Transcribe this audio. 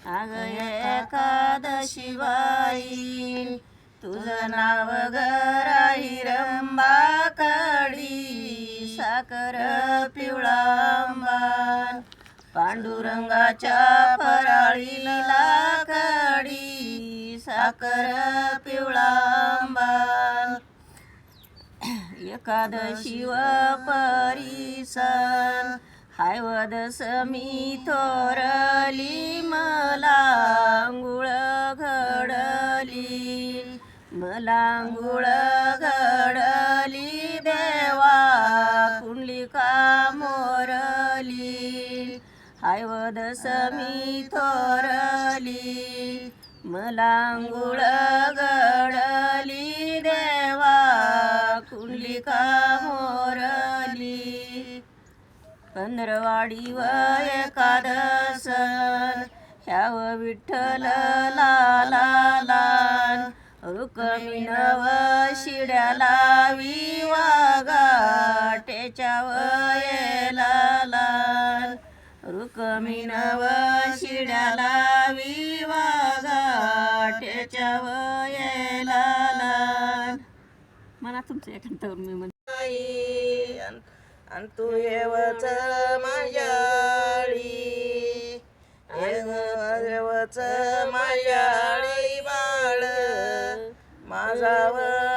अग एकादशी बाई तुझं नाव गराई रंबाकडी साखर पिवळा आंबान पांडुरंगाच्या फराळीला लाकडी साखर पिवळा आंबान एकादशी व परिसन हाय वदसमी थोरली मला अंघोळ घडली मला अंघोळ घडली देवा कुंडलिका मोरली हाय वदसमी थोरली मला अंघोळ घडली देवा कुंडलिका मोरली पंधरवाडी व एकादसन ह्याव विठ्ठल लाला रुक्मिण व शिड्याला विवागाटेच्या वयेला रुक्मिण व शिड्याला विवागाटेच्या वयेला म्हणा तुमचं एखादं मी म्हणते आणि तू येवच माझ्याळी येवच माझ्याळी बाळ माझावर